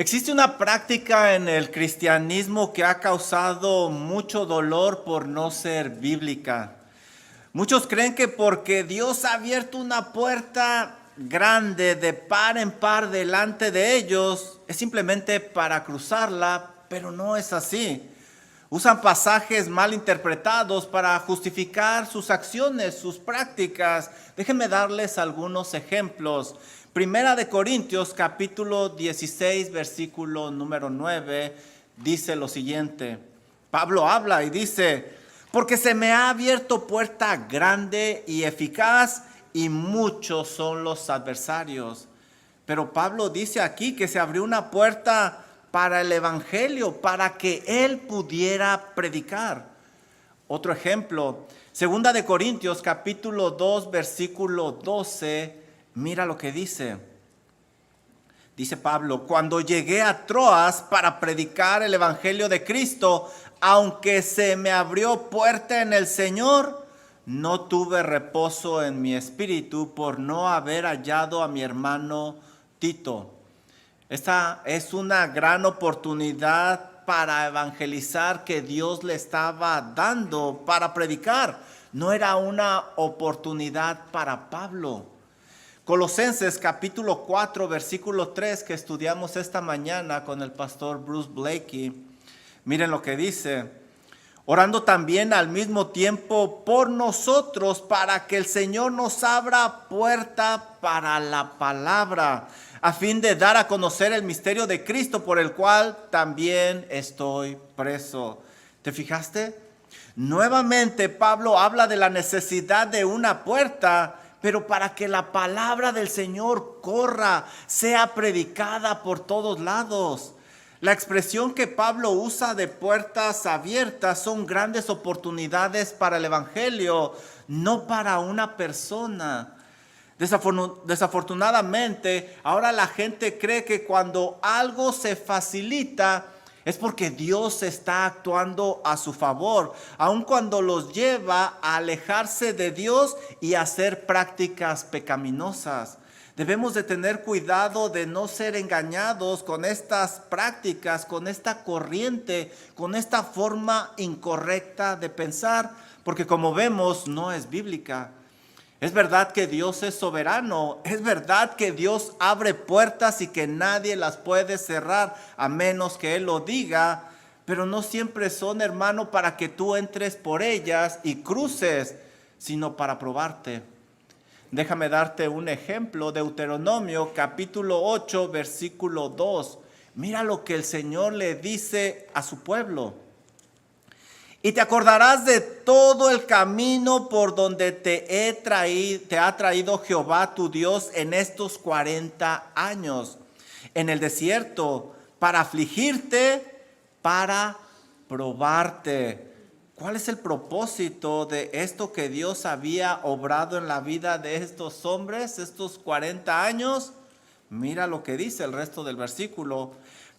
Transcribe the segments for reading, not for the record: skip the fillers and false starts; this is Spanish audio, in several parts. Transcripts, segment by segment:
Existe una práctica en el cristianismo que ha causado mucho dolor por no ser bíblica. Muchos creen que porque Dios ha abierto una puerta grande de par en par delante de ellos, es simplemente para cruzarla, pero no es así. Usan pasajes mal interpretados para justificar sus acciones, sus prácticas. Déjenme darles algunos ejemplos. Primera de Corintios, capítulo 16, versículo número 9, dice lo siguiente. Pablo habla y dice: porque se me ha abierto puerta grande y eficaz, y muchos son los adversarios. Pero Pablo dice aquí que se abrió una puerta para el evangelio, para que él pudiera predicar. Otro ejemplo, segunda de Corintios capítulo 2 versículo 12, mira lo que dice. Dice Pablo: cuando llegué a Troas para predicar el evangelio de Cristo, aunque se me abrió puerta en el Señor, no tuve reposo en mi espíritu por no haber hallado a mi hermano Tito. Esta es una gran oportunidad para evangelizar que Dios le estaba dando para predicar. No era una oportunidad para Pablo. Colosenses capítulo 4 versículo 3 que estudiamos esta mañana con el pastor Bruce Blakey. Miren lo que dice: orando también al mismo tiempo por nosotros para que el Señor nos abra puerta para la palabra, a fin de dar a conocer el misterio de Cristo, por el cual también estoy preso. ¿Te fijaste? Nuevamente Pablo habla de la necesidad de una puerta, pero para que la palabra del Señor corra, sea predicada por todos lados. La expresión que Pablo usa de puertas abiertas son grandes oportunidades para el evangelio, no para una persona. Desafortunadamente, ahora la gente cree que cuando algo se facilita es porque Dios está actuando a su favor, aun cuando los lleva a alejarse de Dios y a hacer prácticas pecaminosas. Debemos de tener cuidado de no ser engañados con estas prácticas, con esta corriente, con esta forma incorrecta de pensar, porque como vemos no es bíblica. Es verdad que Dios es soberano, es verdad que Dios abre puertas y que nadie las puede cerrar a menos que Él lo diga, pero no siempre son, hermano, para que tú entres por ellas y cruces, sino para probarte. Déjame darte un ejemplo. Deuteronomio capítulo 8 versículo 2. Mira lo que el Señor le dice a su pueblo. Y te acordarás de todo el camino por donde te ha traído Jehová tu Dios en estos 40 años en el desierto, para afligirte, para probarte. ¿Cuál es el propósito de esto que Dios había obrado en la vida de estos hombres, estos 40 años? Mira lo que dice el resto del versículo: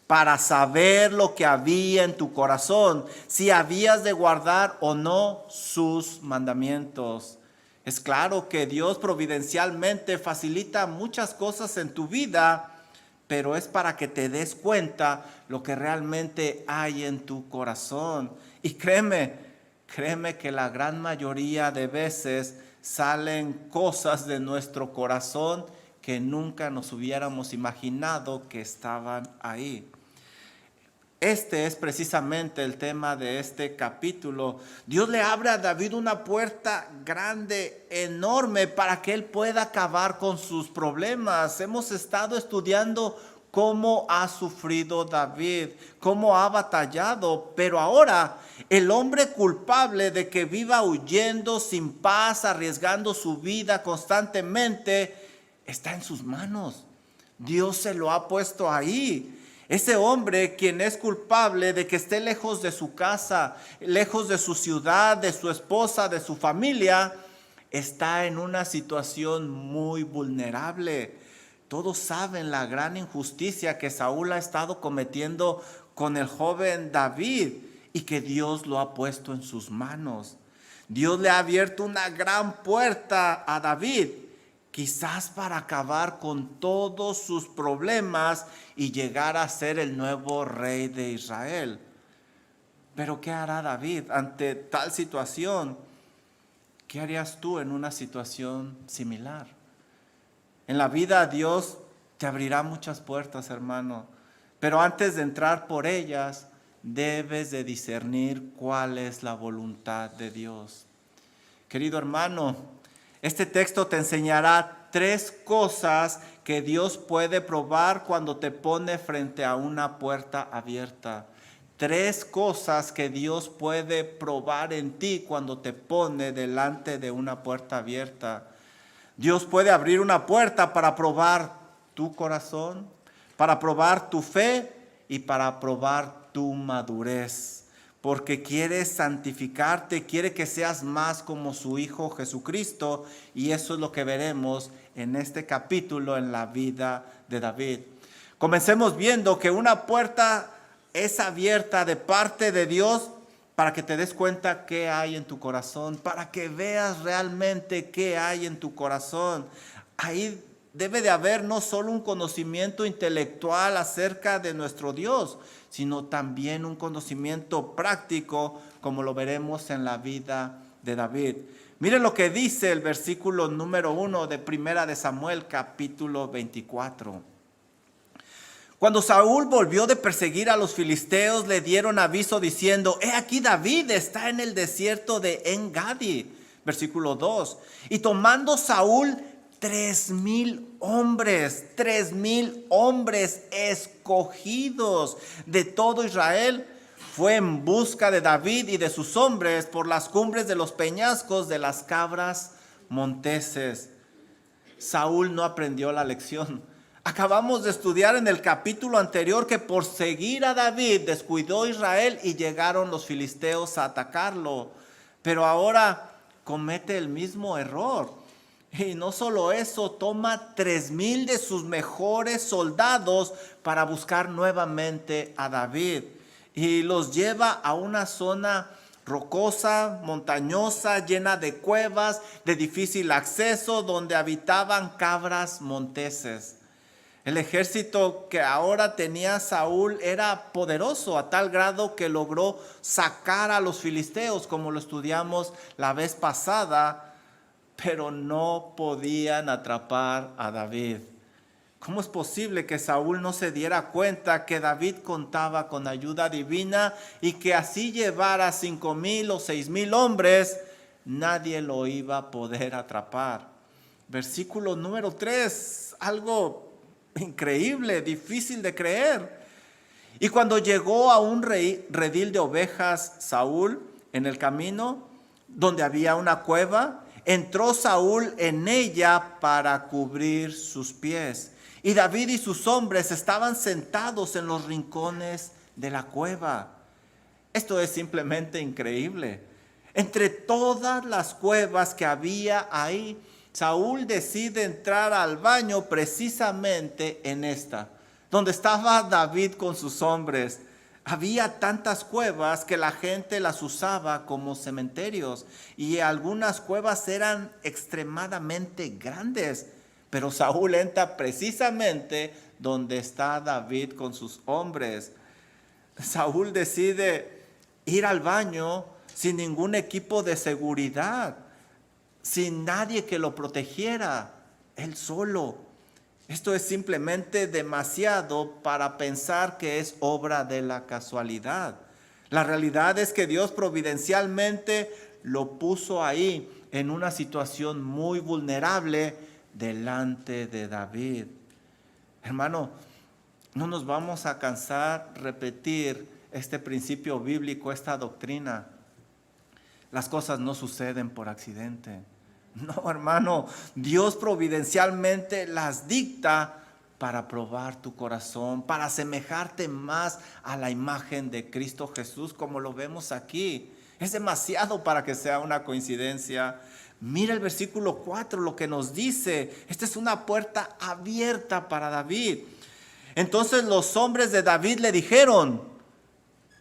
para saber lo que había en tu corazón, si habías de guardar o no sus mandamientos. Es claro que Dios providencialmente facilita muchas cosas en tu vida, pero es para que te des cuenta lo que realmente hay en tu corazón. Y créeme que la gran mayoría de veces salen cosas de nuestro corazón que nunca nos hubiéramos imaginado que estaban ahí. Este es precisamente el tema de este capítulo. Dios le abre a David una puerta grande, enorme, para que él pueda acabar con sus problemas. Hemos estado estudiando cómo ha sufrido David, cómo ha batallado, pero ahora el hombre culpable de que viva huyendo sin paz, arriesgando su vida constantemente, está en sus manos. Dios se lo ha puesto ahí. Ese hombre quien es culpable de que esté lejos de su casa, lejos de su ciudad, de su esposa, de su familia, está en una situación muy vulnerable. Todos saben la gran injusticia que Saúl ha estado cometiendo con el joven David y que Dios lo ha puesto en sus manos. Dios le ha abierto una gran puerta a David. quizás para acabar con todos sus problemas y llegar a ser el nuevo rey de Israel. Pero ¿qué hará David ante tal situación? ¿Qué harías tú en una situación similar? En la vida Dios te abrirá muchas puertas, hermano, pero antes de entrar por ellas, debes de discernir cuál es la voluntad de Dios. Querido hermano, este texto te enseñará 3 cosas que Dios puede probar cuando te pone frente a una puerta abierta. 3 cosas que Dios puede probar en ti cuando te pone delante de una puerta abierta. Dios puede abrir una puerta para probar tu corazón, para probar tu fe y para probar tu madurez. Porque quiere santificarte, quiere que seas más como su Hijo Jesucristo. Y eso es lo que veremos en este capítulo en la vida de David. Comencemos viendo que una puerta es abierta de parte de Dios para que te des cuenta qué hay en tu corazón, para que veas realmente qué hay en tu corazón. Ahí debe de haber no solo un conocimiento intelectual acerca de nuestro Dios, sino también un conocimiento práctico, como lo veremos en la vida de David. Miren lo que dice el versículo número 1 de Primera de Samuel, capítulo 24. Cuando Saúl volvió de perseguir a los filisteos, le dieron aviso diciendo: he aquí David está en el desierto de En-Gadi. Versículo 2. Y tomando Saúl 3,000 hombres, 3,000 hombres escogidos de todo Israel, fue en busca de David y de sus hombres por las cumbres de los peñascos de las cabras monteses. Saúl no aprendió la lección. Acabamos de estudiar en el capítulo anterior que por seguir a David descuidó Israel y llegaron los filisteos a atacarlo. Pero ahora comete el mismo error. Y no solo eso, toma 3,000 de sus mejores soldados para buscar nuevamente a David. Y los lleva a una zona rocosa, montañosa, llena de cuevas, de difícil acceso, donde habitaban cabras monteses. El ejército que ahora tenía Saúl era poderoso a tal grado que logró sacar a los filisteos, como lo estudiamos la vez pasada, pero no podían atrapar a David. ¿Cómo es posible que Saúl no se diera cuenta que David contaba con ayuda divina y que así llevara 5,000 o 6,000 hombres, nadie lo iba a poder atrapar? Versículo número 3, algo increíble, difícil de creer. Y cuando llegó a un redil de ovejas Saúl en el camino, donde había una cueva, entró Saúl en ella para cubrir sus pies. Y David y sus hombres estaban sentados en los rincones de la cueva. Esto es simplemente increíble. Entre todas las cuevas que había ahí, Saúl decide entrar al baño precisamente en esta, donde estaba David con sus hombres. Había tantas cuevas que la gente las usaba como cementerios y algunas cuevas eran extremadamente grandes, pero Saúl entra precisamente donde está David con sus hombres. Saúl decide ir al baño sin ningún equipo de seguridad, sin nadie que lo protegiera, él solo. Esto es simplemente demasiado para pensar que es obra de la casualidad. La realidad es que Dios providencialmente lo puso ahí en una situación muy vulnerable delante de David. Hermano, no nos vamos a cansar repetir este principio bíblico, esta doctrina. Las cosas no suceden por accidente. No, hermano, Dios providencialmente las dicta para probar tu corazón, para asemejarte más a la imagen de Cristo Jesús, como lo vemos aquí. Es demasiado para que sea una coincidencia. Mira el versículo 4, lo que nos dice. Esta es una puerta abierta para David. Entonces los hombres de David le dijeron: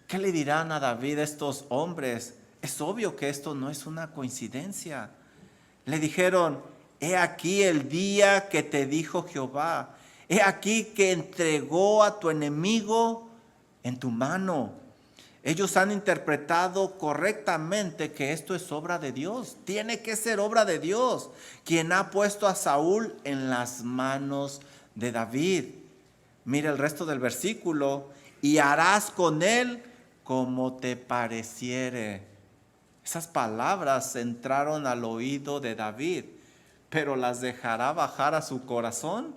¿qué le dirán a David estos hombres? Es obvio que esto no es una coincidencia. Le dijeron: He aquí el día que te dijo Jehová. He aquí que entregó a tu enemigo en tu mano. Ellos han interpretado correctamente que esto es obra de Dios. Tiene que ser obra de Dios, quien ha puesto a Saúl en las manos de David. Mira el resto del versículo. Y harás con él como te pareciere. Esas palabras entraron al oído de David, pero las dejará bajar a su corazón.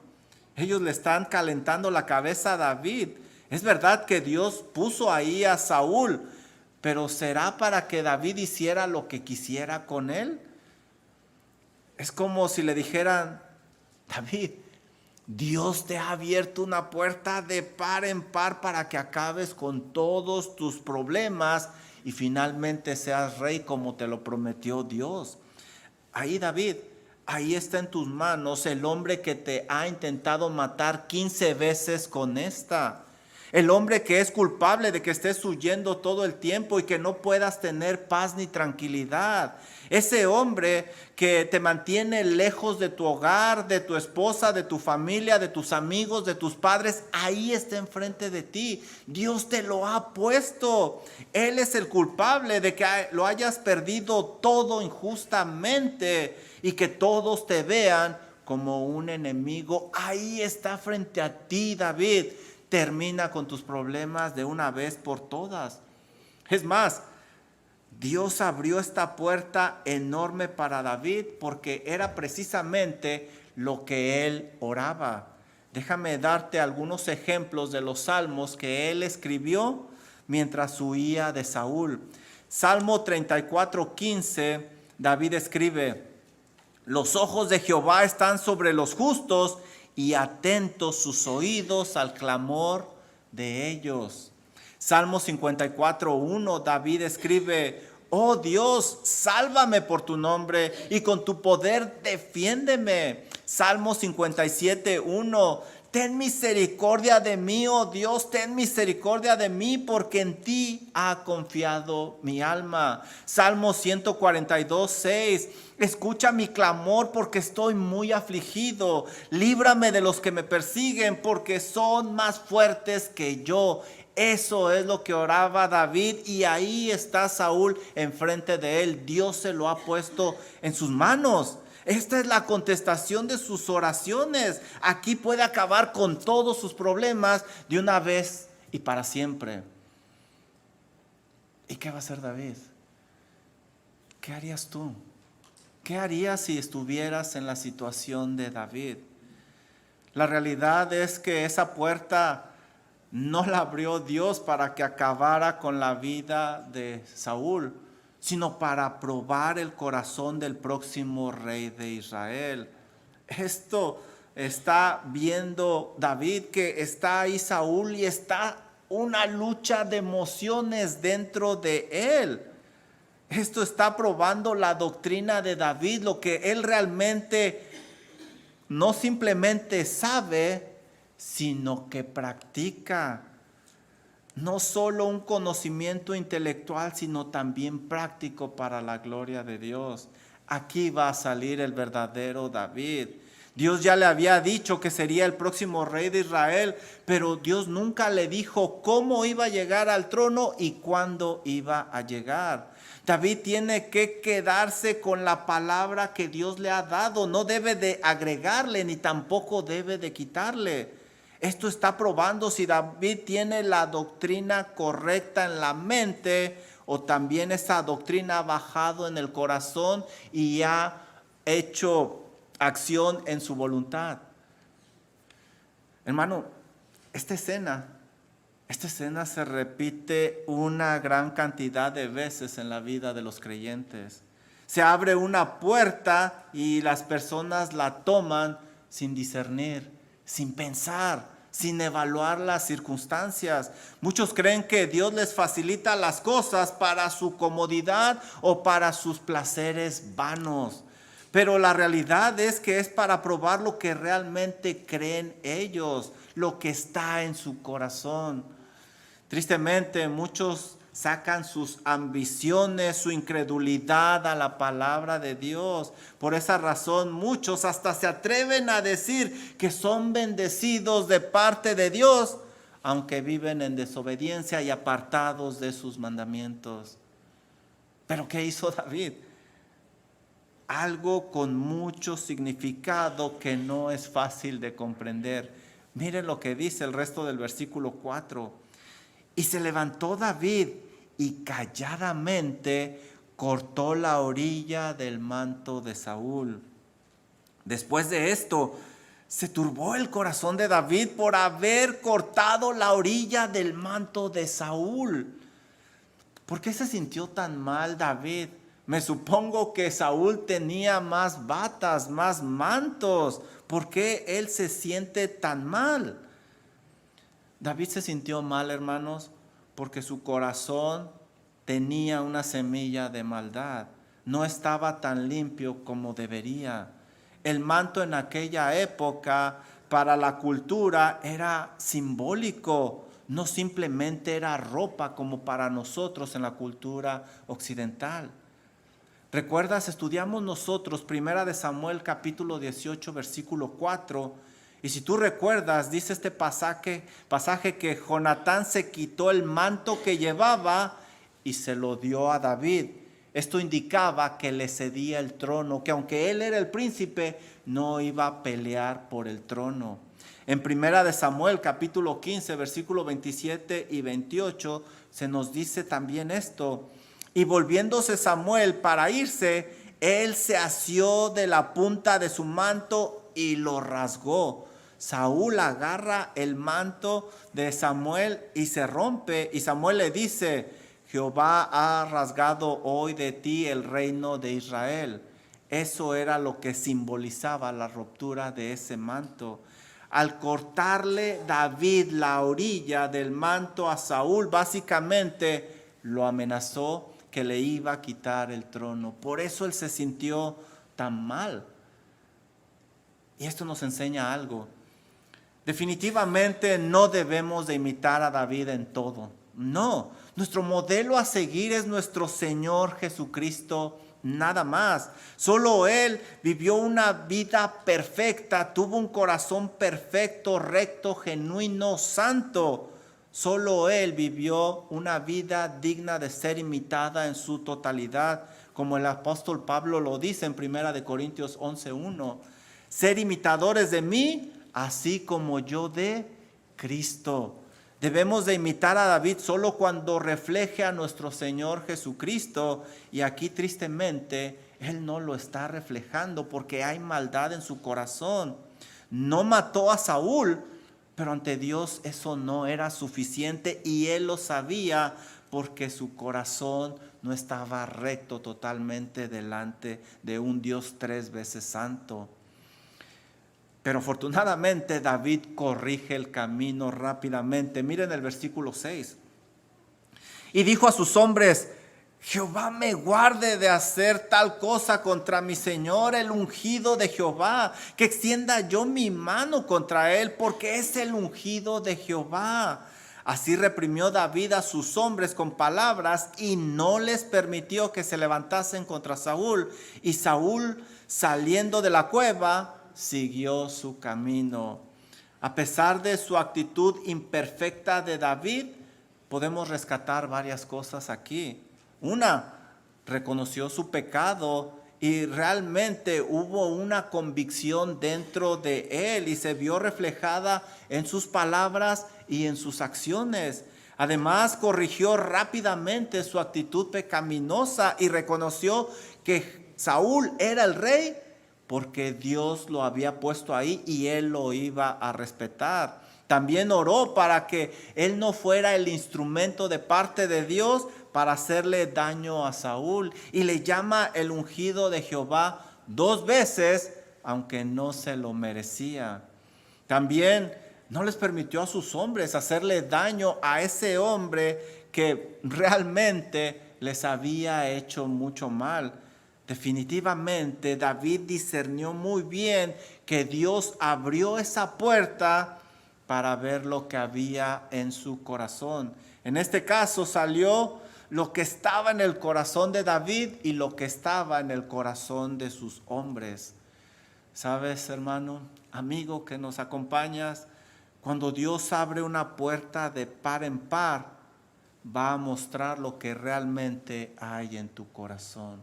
Ellos le están calentando la cabeza a David. Es verdad que Dios puso ahí a Saúl, pero ¿será para que David hiciera lo que quisiera con él? Es como si le dijeran: David, Dios te ha abierto una puerta de par en par para que acabes con todos tus problemas y finalmente seas rey como te lo prometió Dios. Ahí, David, ahí está en tus manos el hombre que te ha intentado matar 15 veces con esta. El hombre que es culpable de que estés huyendo todo el tiempo y que no puedas tener paz ni tranquilidad. Ese hombre que te mantiene lejos de tu hogar, de tu esposa, de tu familia, de tus amigos, de tus padres, ahí está enfrente de ti. Dios te lo ha puesto. Él es el culpable de que lo hayas perdido todo injustamente y que todos te vean como un enemigo. Ahí está frente a ti, David. Termina con tus problemas de una vez por todas. Es más, Dios abrió esta puerta enorme para David porque era precisamente lo que él oraba. Déjame darte algunos ejemplos de los salmos que él escribió mientras huía de Saúl. Salmo 34:15, David escribe: los ojos de Jehová están sobre los justos y atentos sus oídos al clamor de ellos. Salmo 54:1, David escribe: oh Dios, sálvame por tu nombre y con tu poder defiéndeme. Salmo 57:1, ten misericordia de mí, oh Dios, ten misericordia de mí, porque en ti ha confiado mi alma. Salmo 142:6, escucha mi clamor porque estoy muy afligido. Líbrame de los que me persiguen porque son más fuertes que yo. Eso es lo que oraba David y ahí está Saúl enfrente de él. Dios se lo ha puesto en sus manos. Esta es la contestación de sus oraciones. Aquí puede acabar con todos sus problemas de una vez y para siempre. ¿Y qué va a hacer David? ¿Qué harías tú? ¿Qué harías si estuvieras en la situación de David? La realidad es que esa puerta no la abrió Dios para que acabara con la vida de Saúl, sino para probar el corazón del próximo rey de Israel. Esto está viendo David, que está ahí Saúl y está una lucha de emociones dentro de él. Esto está probando la doctrina de David, lo que él realmente no simplemente sabe, sino que practica. No solo un conocimiento intelectual, sino también práctico para la gloria de Dios. Aquí va a salir el verdadero David. Dios ya le había dicho que sería el próximo rey de Israel, pero Dios nunca le dijo cómo iba a llegar al trono y cuándo iba a llegar. David tiene que quedarse con la palabra que Dios le ha dado. No debe de agregarle ni tampoco debe de quitarle. Esto está probando si David tiene la doctrina correcta en la mente o también esa doctrina ha bajado en el corazón y ha hecho acción en su voluntad. Hermano, esta escena se repite una gran cantidad de veces en la vida de los creyentes. Se abre una puerta y las personas la toman sin discernir, sin pensar, sin evaluar las circunstancias. Muchos creen que Dios les facilita las cosas para su comodidad o para sus placeres vanos. Pero la realidad es que es para probar lo que realmente creen ellos, lo que está en su corazón. Tristemente, muchos sacan sus ambiciones, su incredulidad a la palabra de Dios. Por esa razón muchos hasta se atreven a decir que son bendecidos de parte de Dios, aunque viven en desobediencia y apartados de sus mandamientos. ¿Pero qué hizo David? Algo con mucho significado que no es fácil de comprender. Miren lo que dice el resto del versículo 4. Y se levantó David y calladamente cortó la orilla del manto de Saúl. Después de esto, se turbó el corazón de David por haber cortado la orilla del manto de Saúl. ¿Por qué se sintió tan mal David? Me supongo que Saúl tenía más batas, más mantos. ¿Por qué él se siente tan mal? David se sintió mal, hermanos, porque su corazón tenía una semilla de maldad. No estaba tan limpio como debería. El manto en aquella época para la cultura era simbólico, no simplemente era ropa como para nosotros en la cultura occidental. ¿Recuerdas? Estudiamos nosotros Primera de Samuel capítulo 18 versículo 4. Y si tú recuerdas, dice este pasaje que Jonatán se quitó el manto que llevaba y se lo dio a David. Esto indicaba que le cedía el trono, que aunque él era el príncipe, no iba a pelear por el trono. En Primera de Samuel capítulo 15 versículo 27 y 28 se nos dice también esto. Y volviéndose Samuel para irse, él se asió de la punta de su manto y lo rasgó. Saúl agarra el manto de Samuel y se rompe. Y Samuel le dice: Jehová ha rasgado hoy de ti el reino de Israel. Eso era lo que simbolizaba la ruptura de ese manto. Al cortarle David la orilla del manto a Saúl, básicamente lo amenazó que le iba a quitar el trono. Por eso él se sintió tan mal. Y esto nos enseña algo. Definitivamente no debemos de imitar a David en todo. No, nuestro modelo a seguir es nuestro Señor Jesucristo, nada más. Solo Él vivió una vida perfecta, tuvo un corazón perfecto, recto, genuino, santo. Solo Él vivió una vida digna de ser imitada en su totalidad, como el apóstol Pablo lo dice en 1 Corintios 11:1. Ser imitadores de mí, así como yo de Cristo. Debemos de imitar a David solo cuando refleje a nuestro Señor Jesucristo. Y aquí tristemente Él no lo está reflejando porque hay maldad en su corazón. No mató a Saúl, pero ante Dios eso no era suficiente y Él lo sabía porque su corazón no estaba recto totalmente delante de un Dios 3 veces santo. Pero afortunadamente David corrige el camino rápidamente. Miren el versículo 6. Y dijo a sus hombres: Jehová me guarde de hacer tal cosa contra mi Señor, el ungido de Jehová, que extienda yo mi mano contra él, porque es el ungido de Jehová. Así reprimió David a sus hombres con palabras y no les permitió que se levantasen contra Saúl. Y Saúl, saliendo de la cueva, siguió su camino. A pesar de su actitud imperfecta de David, podemos rescatar varias cosas aquí. Una, reconoció su pecado y realmente hubo una convicción dentro de él y se vio reflejada en sus palabras y en sus acciones. Además, corrigió rápidamente su actitud pecaminosa y reconoció que Saúl era el rey porque Dios lo había puesto ahí y él lo iba a respetar. También oró para que él no fuera el instrumento de parte de Dios para hacerle daño a Saúl. Y le llama el ungido de Jehová 2 veces, aunque no se lo merecía. También no les permitió a sus hombres hacerle daño a ese hombre que realmente les había hecho mucho mal. Definitivamente David discernió muy bien que Dios abrió esa puerta para ver lo que había en su corazón. En este caso salió lo que estaba en el corazón de David y lo que estaba en el corazón de sus hombres. ¿Sabes, hermano, amigo que nos acompañas? Cuando Dios abre una puerta de par en par, va a mostrar lo que realmente hay en tu corazón.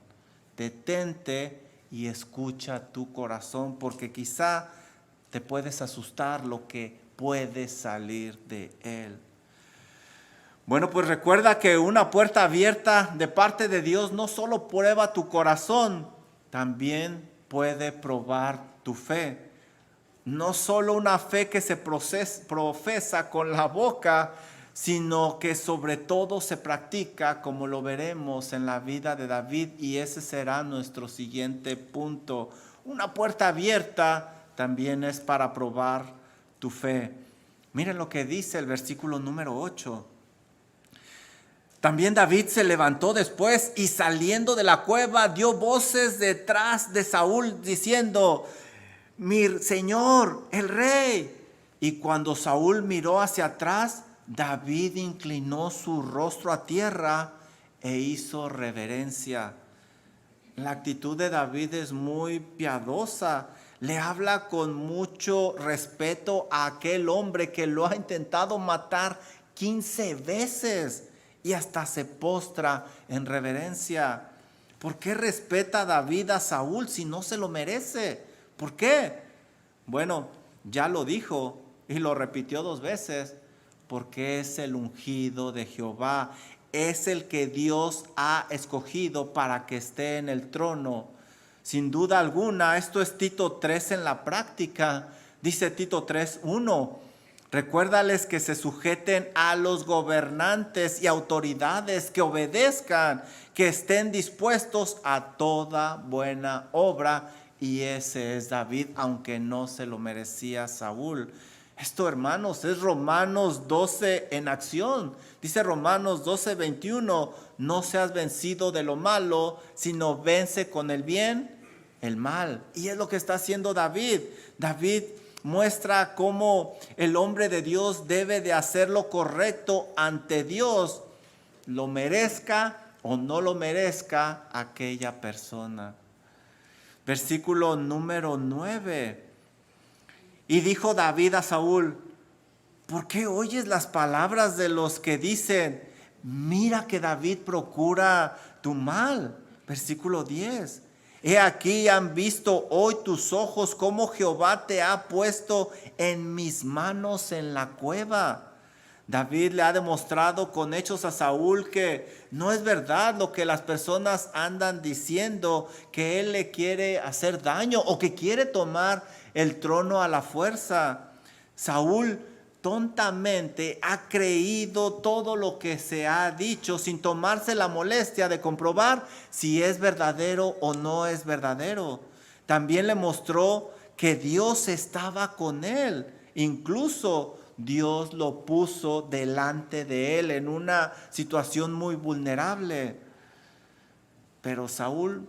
Detente y escucha tu corazón, porque quizá te puedes asustar lo que puede salir de él. Bueno, pues recuerda que una puerta abierta de parte de Dios no solo prueba tu corazón, también puede probar tu fe. No solo una fe que se profesa con la boca, sino que sobre todo se practica, como lo veremos en la vida de David, y ese será nuestro siguiente punto. Una puerta abierta también es para probar tu fe. Miren lo que dice el versículo número 8. También David se levantó después y saliendo de la cueva dio voces detrás de Saúl diciendo: mi señor, el rey. Y cuando Saúl miró hacia atrás, David inclinó su rostro a tierra e hizo reverencia. La actitud de David es muy piadosa. Le habla con mucho respeto a aquel hombre que lo ha intentado matar 15 veces y hasta se postra en reverencia. ¿Por qué respeta David a Saúl si no se lo merece? ¿Por qué? Bueno, ya lo dijo y lo repitió 2 veces. Porque es el ungido de Jehová. Es el que Dios ha escogido para que esté en el trono. Sin duda alguna, esto es Tito 3 en la práctica. Dice Tito 3:1. Recuérdales que se sujeten a los gobernantes y autoridades, que obedezcan, que estén dispuestos a toda buena obra. Y ese es David, aunque no se lo merecía Saúl. Esto, hermanos, es Romanos 12 en acción. Dice Romanos 12:21, no seas vencido de lo malo, sino vence con el bien el mal. Y es lo que está haciendo David. David muestra cómo el hombre de Dios debe de hacer lo correcto ante Dios, lo merezca o no lo merezca aquella persona. Versículo número 9. Y dijo David a Saúl: ¿por qué oyes las palabras de los que dicen, mira que David procura tu mal? Versículo 10. He aquí han visto hoy tus ojos cómo Jehová te ha puesto en mis manos en la cueva. David le ha demostrado con hechos a Saúl que no es verdad lo que las personas andan diciendo, que él le quiere hacer daño o que quiere tomar el trono a la fuerza. Saúl tontamente ha creído todo lo que se ha dicho sin tomarse la molestia de comprobar si es verdadero o no es verdadero. También le mostró que Dios estaba con él. Incluso Dios lo puso delante de él en una situación muy vulnerable. Pero Saúl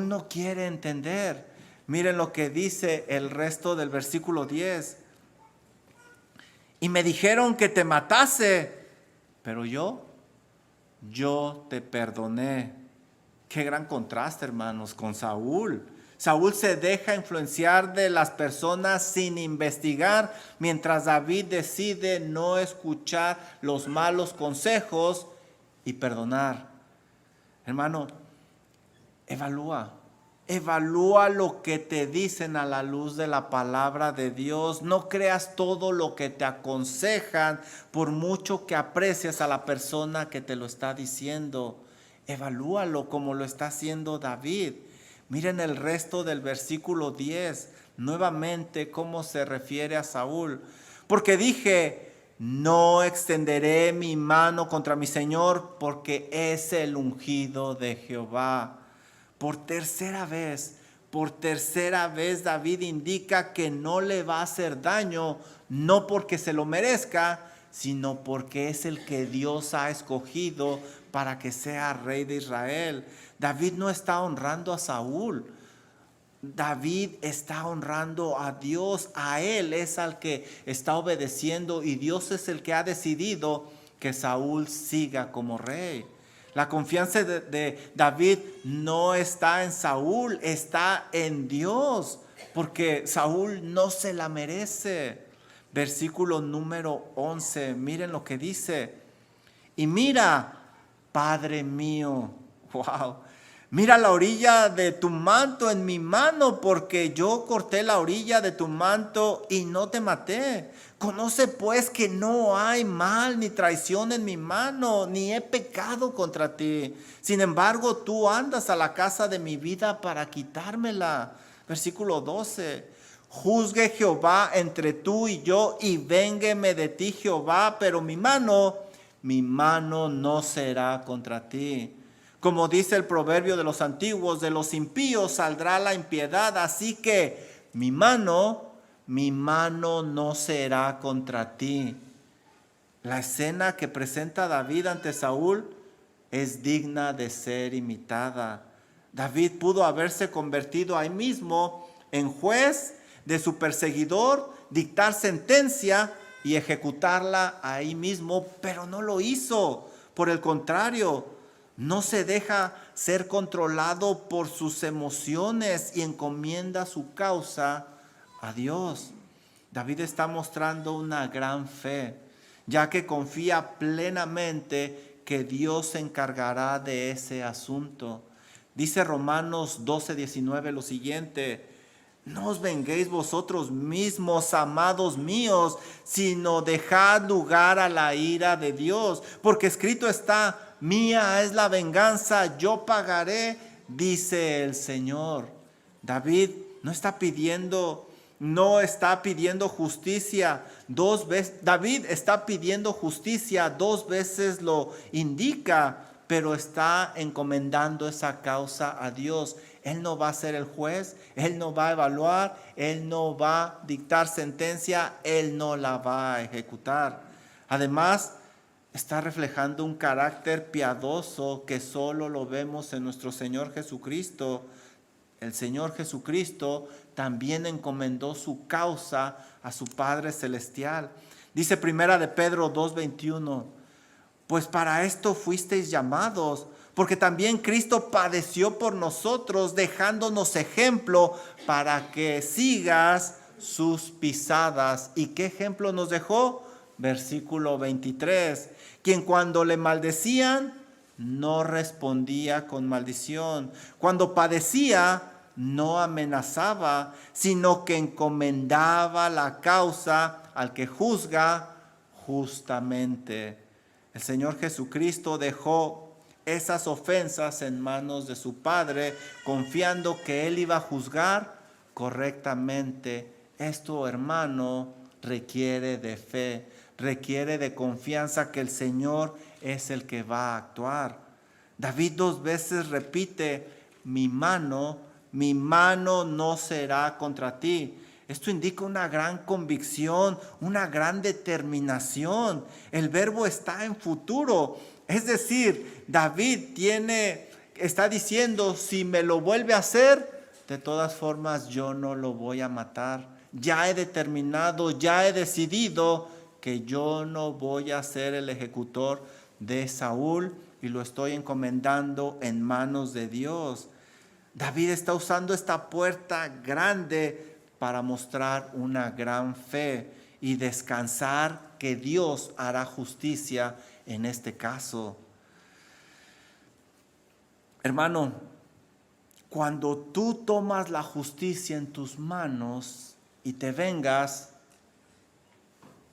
no quiere entender. Miren lo que dice el resto del versículo 10. Y me dijeron que te matase, pero yo te perdoné. Qué gran contraste, hermanos, con Saúl. Saúl se deja influenciar de las personas sin investigar, mientras David decide no escuchar los malos consejos y perdonar. Hermano, Evalúa lo que te dicen a la luz de la palabra de Dios. No creas todo lo que te aconsejan, por mucho que aprecies a la persona que te lo está diciendo. Evalúalo como lo está haciendo David. Miren el resto del versículo 10, nuevamente cómo se refiere a Saúl. Porque dije, no extenderé mi mano contra mi Señor, porque es el ungido de Jehová. Por tercera vez David indica que no le va a hacer daño, no porque se lo merezca, sino porque es el que Dios ha escogido para que sea rey de Israel. David no está honrando a Saúl. David está honrando a Dios. A él es al que está obedeciendo y Dios es el que ha decidido que Saúl siga como rey. La confianza de David no está en Saúl, está en Dios, porque Saúl no se la merece. Versículo número 11, miren lo que dice. Y mira, Padre mío, wow, mira la orilla de tu manto en mi mano, porque yo corté la orilla de tu manto y no te maté. Conoce pues que no hay mal ni traición en mi mano, ni he pecado contra ti. Sin embargo, tú andas a la casa de mi vida para quitármela. Versículo 12. Juzgue Jehová entre tú y yo, y véngueme de ti Jehová, pero mi mano no será contra ti. Como dice el proverbio de los antiguos, de los impíos saldrá la impiedad, así que mi mano no será contra ti. La escena que presenta David ante Saúl es digna de ser imitada. David pudo haberse convertido ahí mismo en juez de su perseguidor, dictar sentencia y ejecutarla ahí mismo, pero no lo hizo. Por el contrario, no se deja ser controlado por sus emociones y encomienda su causa a Dios. David está mostrando una gran fe, ya que confía plenamente que Dios se encargará de ese asunto. Dice Romanos 12:19 lo siguiente: no os venguéis vosotros mismos, amados míos, sino dejad lugar a la ira de Dios, porque escrito está: mía es la venganza, yo pagaré, dice el Señor. David no está pidiendo justicia dos veces. David está pidiendo justicia, dos veces lo indica, pero está encomendando esa causa a Dios. Él no va a ser el juez, Él no va a evaluar, Él no va a dictar sentencia, Él no la va a ejecutar. Además, está reflejando un carácter piadoso que solo lo vemos en nuestro Señor Jesucristo. El Señor Jesucristo también encomendó su causa a su Padre Celestial. Dice Primera de Pedro 2:21, pues para esto fuisteis llamados, porque también Cristo padeció por nosotros, dejándonos ejemplo para que sigas sus pisadas. ¿Y qué ejemplo nos dejó? Versículo 23, quien cuando le maldecían, no respondía con maldición. Cuando padecía, no amenazaba, sino que encomendaba la causa al que juzga justamente. El Señor Jesucristo dejó esas ofensas en manos de su Padre, confiando que Él iba a juzgar correctamente. Esto, hermano, requiere de fe, requiere de confianza que el Señor es el que va a actuar. David dos veces repite: mi mano no será contra ti. Esto indica una gran convicción, una gran determinación. El verbo está en futuro. Es decir, David está diciendo: si me lo vuelve a hacer, de todas formas yo no lo voy a matar. Ya he determinado, ya he decidido que yo no voy a ser el ejecutor de Saúl y lo estoy encomendando en manos de Dios. David está usando esta puerta grande para mostrar una gran fe y descansar que Dios hará justicia en este caso. Hermano, cuando tú tomas la justicia en tus manos y te vengas,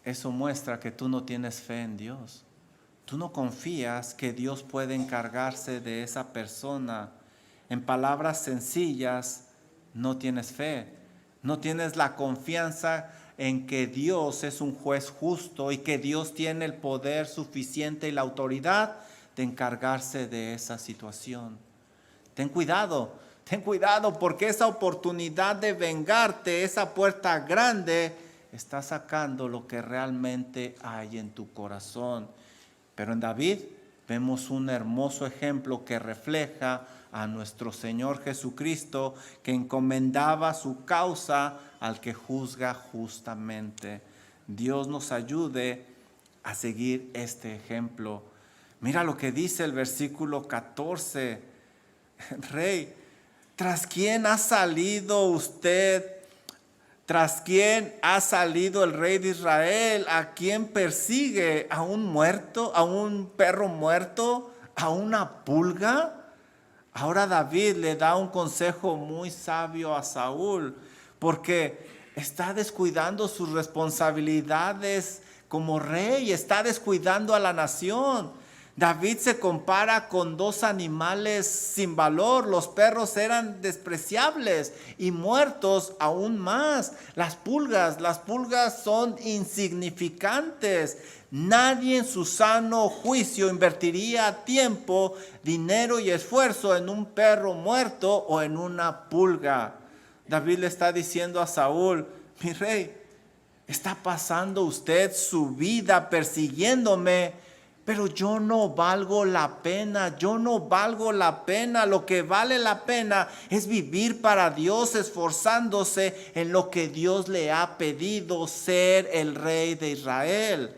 eso muestra que tú no tienes fe en Dios. Tú no confías que Dios puede encargarse de esa persona. En palabras sencillas, no tienes fe. No tienes la confianza en que Dios es un juez justo y que Dios tiene el poder suficiente y la autoridad de encargarse de esa situación. Ten cuidado porque esa oportunidad de vengarte, esa puerta grande, está sacando lo que realmente hay en tu corazón. Pero en David vemos un hermoso ejemplo que refleja a nuestro Señor Jesucristo, que encomendaba su causa al que juzga justamente. Dios nos ayude a seguir este ejemplo. Mira lo que dice el versículo 14. Rey, ¿tras quién ha salido usted? ¿Tras quién ha salido el rey de Israel? ¿A quién persigue? ¿A un muerto? ¿A un perro muerto? ¿A una pulga? Ahora David le da un consejo muy sabio a Saúl, porque está descuidando sus responsabilidades como rey, está descuidando a la nación. David se compara con dos animales sin valor. Los perros eran despreciables y muertos aún más. Las pulgas son insignificantes. Nadie en su sano juicio invertiría tiempo, dinero y esfuerzo en un perro muerto o en una pulga. David le está diciendo a Saúl: mi rey, está pasando usted su vida persiguiéndome, pero yo no valgo la pena, yo no valgo la pena. Lo que vale la pena es vivir para Dios, esforzándose en lo que Dios le ha pedido, ser el rey de Israel.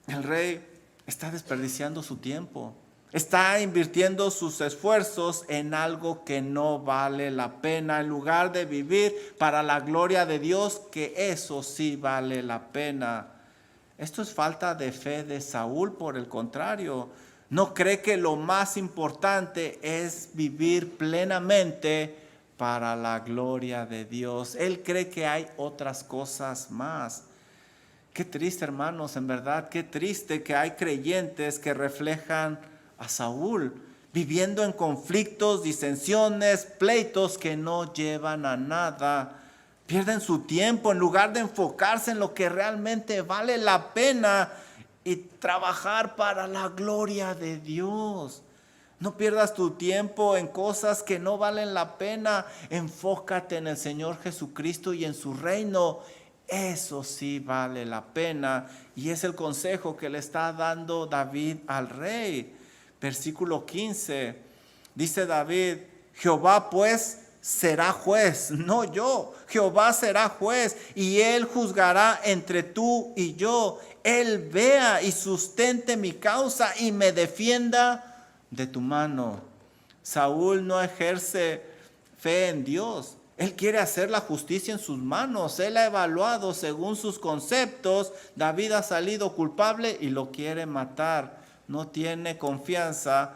El rey está desperdiciando su tiempo, está invirtiendo sus esfuerzos en algo que no vale la pena, en lugar de vivir para la gloria de Dios, que eso sí vale la pena. Esto es falta de fe de Saúl. Por el contrario, no cree que lo más importante es vivir plenamente para la gloria de Dios. Él cree que hay otras cosas más. Qué triste, hermanos, en verdad, qué triste que hay creyentes que reflejan a Saúl, viviendo en conflictos, disensiones, pleitos que no llevan a nada. Pierden su tiempo en lugar de enfocarse en lo que realmente vale la pena y trabajar para la gloria de Dios. No pierdas tu tiempo en cosas que no valen la pena. Enfócate en el Señor Jesucristo y en su reino. Eso sí vale la pena. Y es el consejo que le está dando David al rey. Versículo 15. Dice David: Jehová pues será juez, no yo. Jehová será juez y él juzgará entre tú y yo. Él vea y sustente mi causa y me defienda de tu mano. Saúl no ejerce fe en Dios. Él quiere hacer la justicia en sus manos. Él ha evaluado según sus conceptos. David ha salido culpable y lo quiere matar. No tiene confianza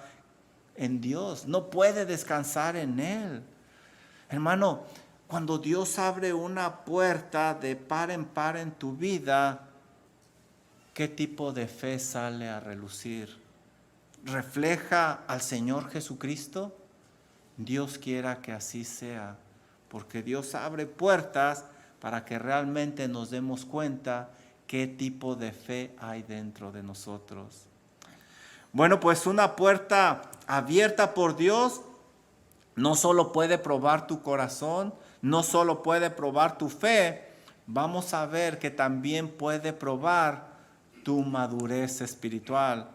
en Dios. No puede descansar en Él. Hermano, cuando Dios abre una puerta de par en par en tu vida, ¿qué tipo de fe sale a relucir? ¿Refleja al Señor Jesucristo? Dios quiera que así sea, porque Dios abre puertas para que realmente nos demos cuenta qué tipo de fe hay dentro de nosotros. Bueno, pues una puerta abierta por Dios no solo puede probar tu corazón, no solo puede probar tu fe, vamos a ver que también puede probar tu madurez espiritual.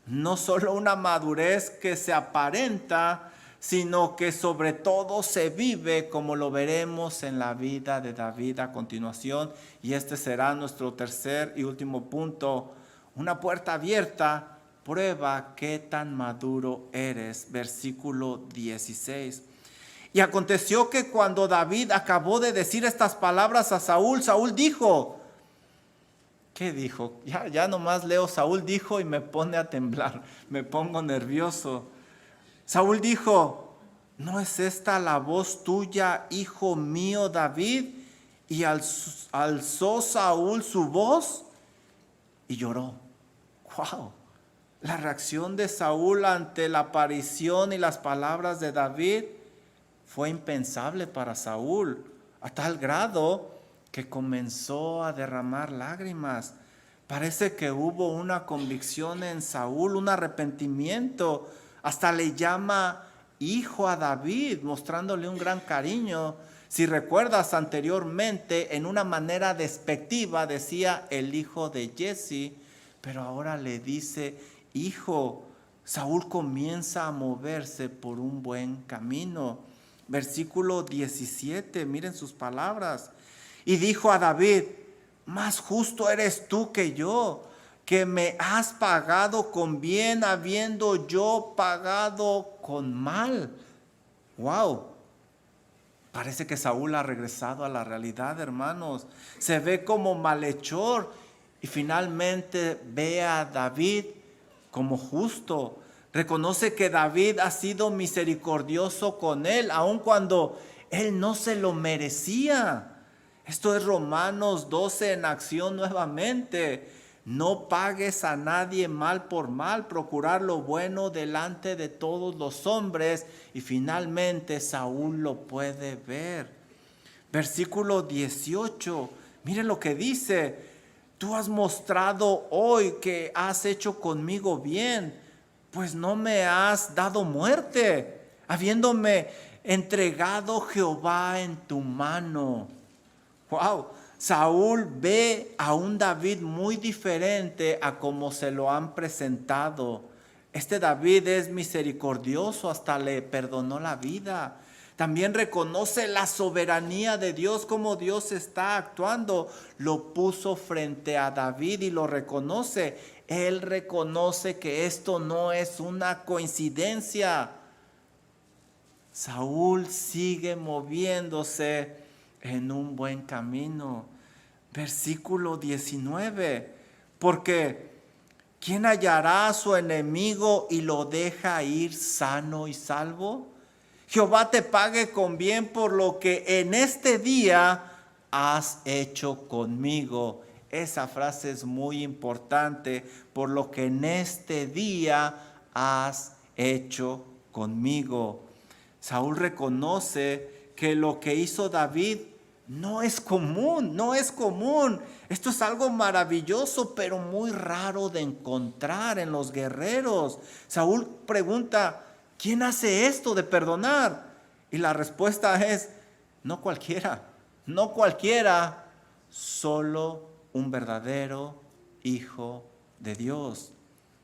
No solo una madurez que se aparenta, sino que sobre todo se vive, como lo veremos en la vida de David a continuación. Y este será nuestro tercer y último punto. Una puerta abierta prueba qué tan maduro eres. Versículo 16. Y aconteció que cuando David acabó de decir estas palabras a Saúl, Saúl dijo, ¿qué dijo? Ya nomás leo Saúl dijo y me pone a temblar, me pongo nervioso. Saúl dijo, ¿no es esta la voz tuya, hijo mío David? Y alzó Saúl su voz y lloró. ¡Wow! La reacción de Saúl ante la aparición y las palabras de David fue impensable para Saúl, a tal grado que comenzó a derramar lágrimas. Parece que hubo una convicción en Saúl, un arrepentimiento. Hasta le llama hijo a David, mostrándole un gran cariño. Si recuerdas anteriormente, en una manera despectiva decía el hijo de Jesse, pero ahora le dice hijo. Saúl comienza a moverse por un buen camino. Versículo 17, miren sus palabras. Y dijo a David, más justo eres tú que yo, que me has pagado con bien habiendo yo pagado con mal. Wow. Parece que Saúl ha regresado a la realidad, hermanos. Se ve como malhechor y finalmente ve a David como justo. Reconoce que David ha sido misericordioso con él, aun cuando él no se lo merecía. Esto es Romanos 12 en acción nuevamente. No pagues a nadie mal por mal, procurar lo bueno delante de todos los hombres. Y finalmente Saúl lo puede ver. Versículo 18, mire lo que dice: tú has mostrado hoy que has hecho conmigo bien, pues no me has dado muerte, habiéndome entregado Jehová en tu mano. Wow, Saúl ve a un David muy diferente a como se lo han presentado. Este David es misericordioso, hasta le perdonó la vida. También reconoce la soberanía de Dios, como Dios está actuando. Lo puso frente a David y lo reconoce. Él reconoce que esto no es una coincidencia. Saúl sigue moviéndose en un buen camino. Versículo 19, porque ¿quién hallará a su enemigo y lo deja ir sano y salvo? Jehová te pague con bien por lo que en este día has hecho conmigo. Esa frase es muy importante: por lo que en este día has hecho conmigo. Saúl reconoce que lo que hizo David no es común, no es común. Esto es algo maravilloso, pero muy raro de encontrar en los guerreros. Saúl pregunta: ¿quién hace esto de perdonar? Y la respuesta es: no cualquiera, no cualquiera, solo un verdadero hijo de Dios.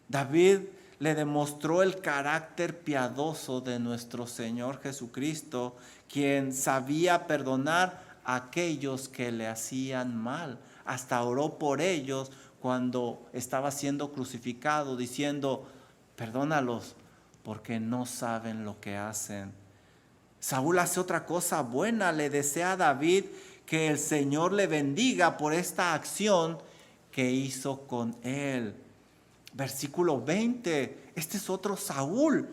David le demostró el carácter piadoso de nuestro Señor Jesucristo, quien sabía perdonar a aquellos que le hacían mal. Hasta oró por ellos cuando estaba siendo crucificado, diciendo: perdónalos, porque no saben lo que hacen. Saúl hace otra cosa buena, le desea a David que el Señor le bendiga por esta acción que hizo con él. Versículo 20, este es otro Saúl.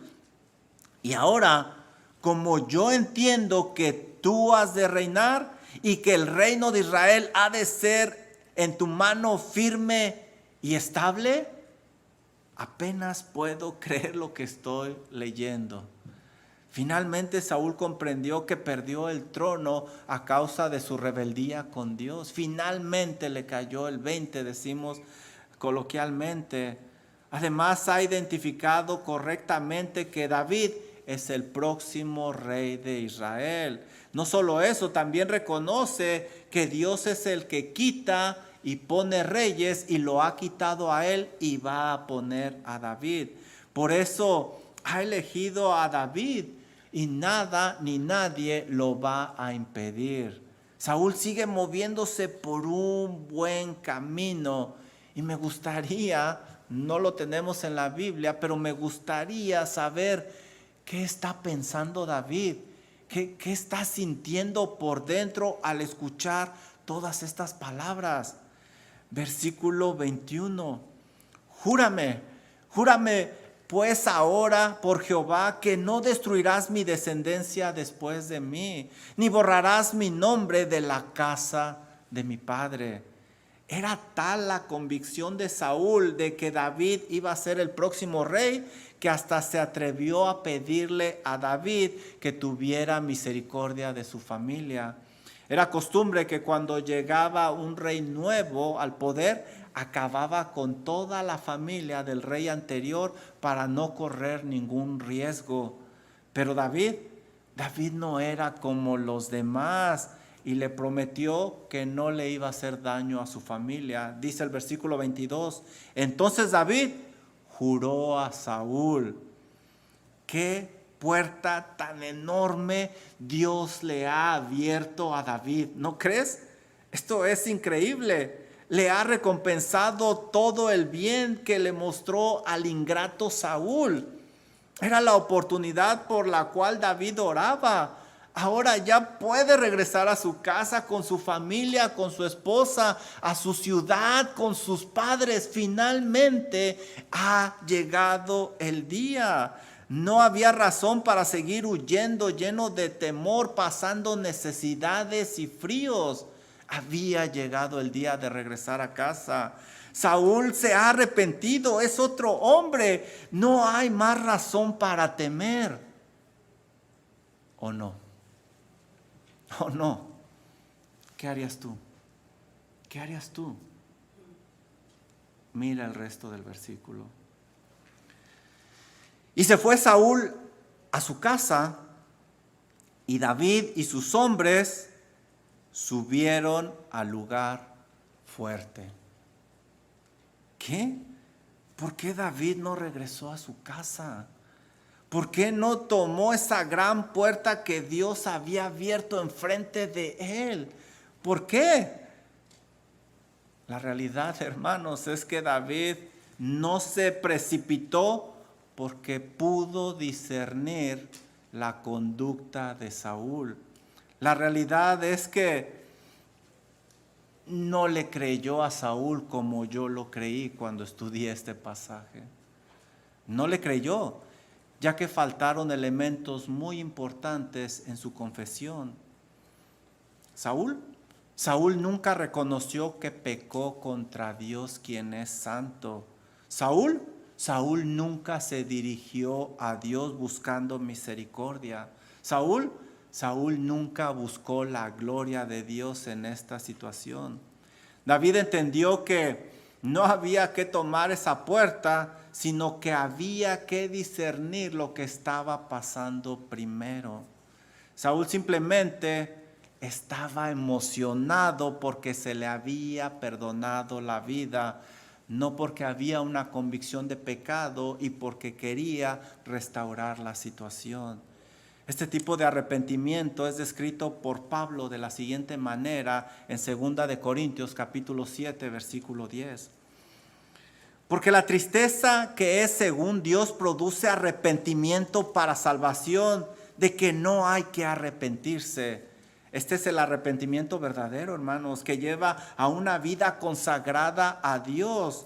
Y ahora, como yo entiendo que tú has de reinar y que el reino de Israel ha de ser en tu mano firme y estable, apenas puedo creer lo que estoy leyendo. Finalmente Saúl comprendió que perdió el trono a causa de su rebeldía con Dios. Finalmente le cayó el 20, decimos coloquialmente. Además ha identificado correctamente que David es el próximo rey de Israel. No solo eso, también reconoce que Dios es el que quita y pone reyes, y lo ha quitado a él y va a poner a David. Por eso ha elegido a David y nada ni nadie lo va a impedir. Saúl sigue moviéndose por un buen camino y me gustaría, no lo tenemos en la Biblia, pero me gustaría saber qué está pensando David, qué está sintiendo por dentro al escuchar todas estas palabras. Versículo 21, júrame pues ahora por Jehová que no destruirás mi descendencia después de mí, ni borrarás mi nombre de la casa de mi padre. Era tal la convicción de Saúl de que David iba a ser el próximo rey, que hasta se atrevió a pedirle a David que tuviera misericordia de su familia. Era costumbre que cuando llegaba un rey nuevo al poder, acababa con toda la familia del rey anterior para no correr ningún riesgo. Pero David no era como los demás y le prometió que no le iba a hacer daño a su familia. Dice el versículo 22, entonces David juró a Saúl. ¿Qué puerta tan enorme Dios le ha abierto a David? ¿No crees? Esto es increíble. le ha recompensado todo el bien que le mostró al ingrato Saúl. Era la oportunidad por la cual David oraba. Ahora ya puede regresar a su casa con su familia, con su esposa, a su ciudad, con sus padres. Finalmente ha llegado el día. No había razón para seguir huyendo, lleno de temor, pasando necesidades y fríos. Había llegado el día de regresar a casa. Saúl se ha arrepentido, es otro hombre. No hay más razón para temer. ¿O no? ¿O no? ¿Qué harías tú? ¿Qué harías tú? Mira el resto del versículo. Y se fue Saúl a su casa, y David y sus hombres subieron al lugar fuerte. ¿Qué? ¿Por qué David no regresó a su casa? ¿Por qué no tomó esa gran puerta que Dios había abierto enfrente de él? ¿Por qué? La realidad, hermanos, es que David no se precipitó porque pudo discernir la conducta de Saúl. La realidad es que no le creyó a Saúl como yo lo creí cuando estudié este pasaje. No le creyó, ya que faltaron elementos muy importantes en su confesión. Saúl nunca reconoció que pecó contra Dios, quien es santo. Saúl nunca se dirigió a Dios buscando misericordia. Saúl nunca buscó la gloria de Dios en esta situación. David entendió que no había que tomar esa puerta, sino que había que discernir lo que estaba pasando primero. Saúl simplemente estaba emocionado porque se le había perdonado la vida, no porque había una convicción de pecado y porque quería restaurar la situación. Este tipo de arrepentimiento es descrito por Pablo de la siguiente manera en 2 de Corintios capítulo 7 versículo 10. Porque la tristeza que es según Dios produce arrepentimiento para salvación, de que no hay que arrepentirse. Este es el arrepentimiento verdadero, hermanos, que lleva a una vida consagrada a Dios,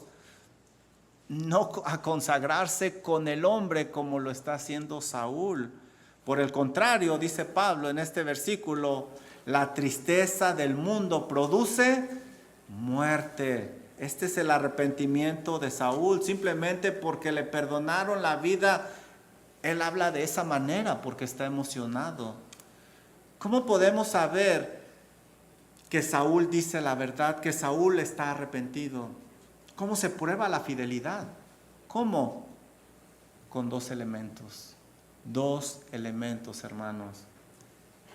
no a consagrarse con el hombre como lo está haciendo Saúl. Por el contrario, dice Pablo en este versículo, la tristeza del mundo produce muerte. Este es el arrepentimiento de Saúl, simplemente porque le perdonaron la vida. Él habla de esa manera porque está emocionado. ¿Cómo podemos saber que Saúl dice la verdad, que Saúl está arrepentido? ¿Cómo se prueba la fidelidad? ¿Cómo? Con dos elementos. Dos elementos, hermanos.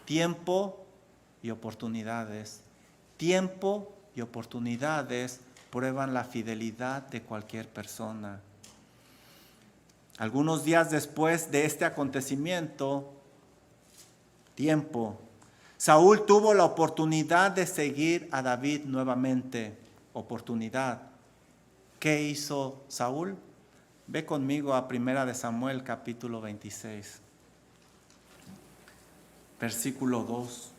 Tiempo y oportunidades. Tiempo y oportunidades prueban la fidelidad de cualquier persona. Algunos días después de este acontecimiento, Saúl tuvo la oportunidad de seguir a David nuevamente. Oportunidad. ¿Qué hizo Saúl? Ve conmigo a 1 de Samuel capítulo 26, versículo 2.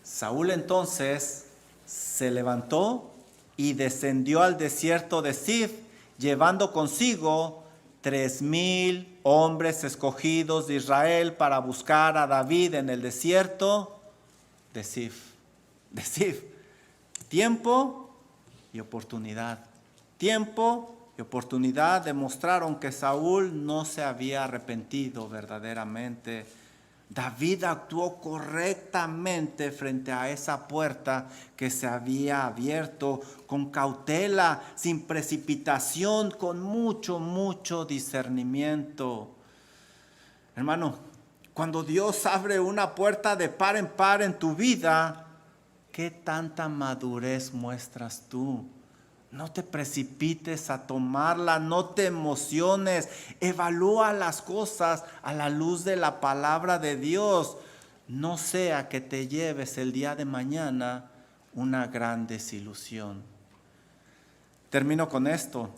Saúl entonces se levantó y descendió al desierto de Zif, llevando consigo 3,000 hombres escogidos de Israel para buscar a David en el desierto de Zif. Tiempo y oportunidad. Tiempo y oportunidad demostraron que Saúl no se había arrepentido verdaderamente. David actuó correctamente frente a esa puerta que se había abierto, con cautela, sin precipitación, con mucho discernimiento. Hermano, cuando Dios abre una puerta de par en par en tu vida, ¿qué tanta madurez muestras tú? No te precipites a tomarla, no te emociones, evalúa las cosas a la luz de la palabra de Dios. No sea que te lleves el día de mañana una gran desilusión. Termino con esto.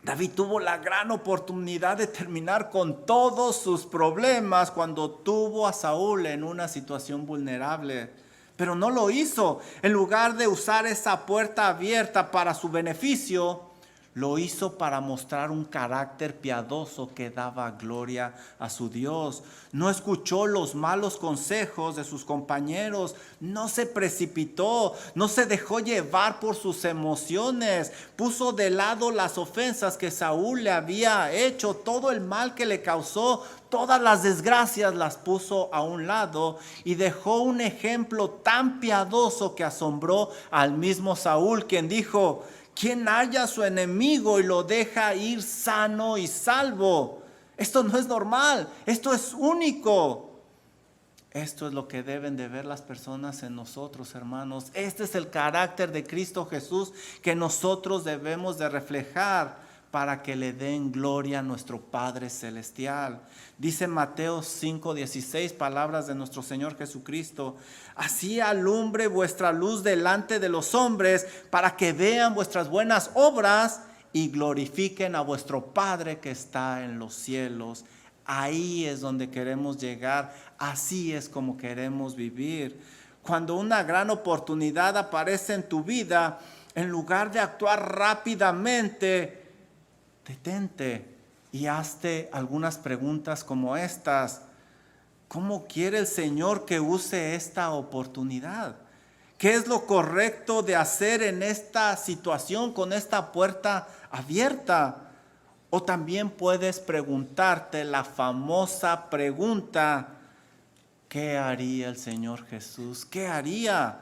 David tuvo la gran oportunidad de terminar con todos sus problemas cuando tuvo a Saúl en una situación vulnerable, pero no lo hizo. En lugar de usar esa puerta abierta para su beneficio, lo hizo para mostrar un carácter piadoso que daba gloria a su Dios. No escuchó los malos consejos de sus compañeros, no se precipitó, no se dejó llevar por sus emociones, puso de lado las ofensas que Saúl le había hecho, todo el mal que le causó, todas las desgracias las puso a un lado y dejó un ejemplo tan piadoso que asombró al mismo Saúl, quien dijo: ¿quién halla a su enemigo y lo deja ir sano y salvo? Esto no es normal, esto es único. Esto es lo que deben de ver las personas en nosotros, hermanos. Este es el carácter de Cristo Jesús que nosotros debemos de reflejar para que le den gloria a nuestro Padre Celestial. Dice Mateo 5:16, palabras de nuestro Señor Jesucristo: así alumbre vuestra luz delante de los hombres, para que vean vuestras buenas obras y glorifiquen a vuestro Padre que está en los cielos. Ahí es donde queremos llegar, así es como queremos vivir. Cuando una gran oportunidad aparece en tu vida, en lugar de actuar rápidamente, detente y hazte algunas preguntas como estas. ¿Cómo quiere el Señor que use esta oportunidad? ¿Qué es lo correcto de hacer en esta situación con esta puerta abierta? O también puedes preguntarte la famosa pregunta: ¿qué haría el Señor Jesús? ¿Qué haría?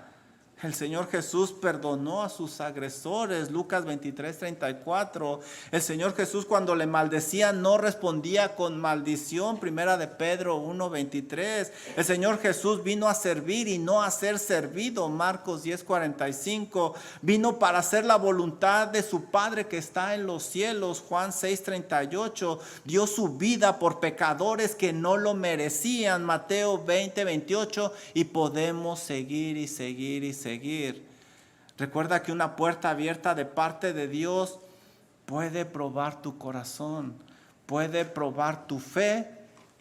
El Señor Jesús perdonó a sus agresores, Lucas 23:34. El Señor Jesús, cuando le maldecían, no respondía con maldición, Primera de Pedro 1:23. El Señor Jesús vino a servir y no a ser servido, Marcos 10:45. Vino para hacer la voluntad de su Padre que está en los cielos, Juan 6:38. Dio su vida por pecadores que no lo merecían, Mateo 20:28. Y podemos seguir y seguir y seguir. Recuerda que una puerta abierta de parte de Dios puede probar tu corazón, puede probar tu fe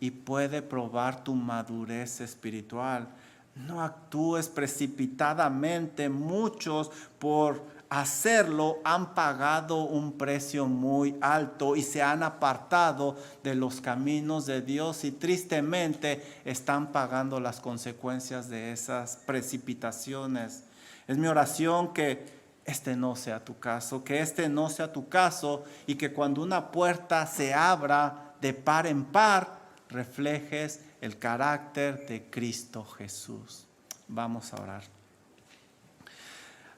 y puede probar tu madurez espiritual. No actúes precipitadamente. Muchos por hacerlo han pagado un precio muy alto y se han apartado de los caminos de Dios y tristemente están pagando las consecuencias de esas precipitaciones. Es mi oración que este no sea tu caso, y que cuando una puerta se abra de par en par, reflejes el carácter de Cristo Jesús. Vamos a orar.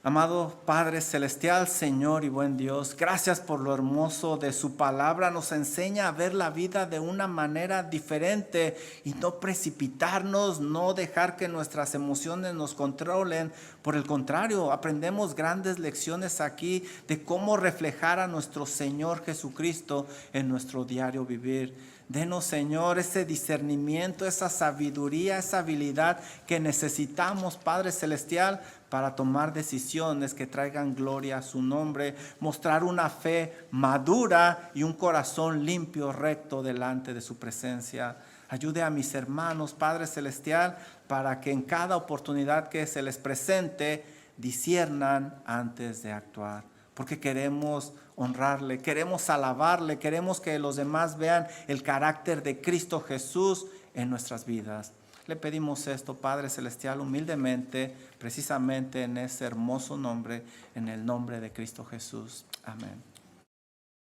Amado Padre Celestial, Señor y buen Dios, gracias por lo hermoso de su palabra. Nos enseña a ver la vida de una manera diferente y no precipitarnos, no dejar que nuestras emociones nos controlen. Por el contrario, aprendemos grandes lecciones aquí de cómo reflejar a nuestro Señor Jesucristo en nuestro diario vivir. Denos, Señor, ese discernimiento, esa sabiduría, esa habilidad que necesitamos, Padre Celestial, para tomar decisiones que traigan gloria a su nombre, mostrar una fe madura y un corazón limpio, recto delante de su presencia. Ayude a mis hermanos, Padre Celestial, para que en cada oportunidad que se les presente, disciernan antes de actuar. Porque queremos honrarle, queremos alabarle, queremos que los demás vean el carácter de Cristo Jesús en nuestras vidas. Le pedimos esto, Padre Celestial, humildemente, precisamente en ese hermoso nombre, en el nombre de Cristo Jesús. Amén.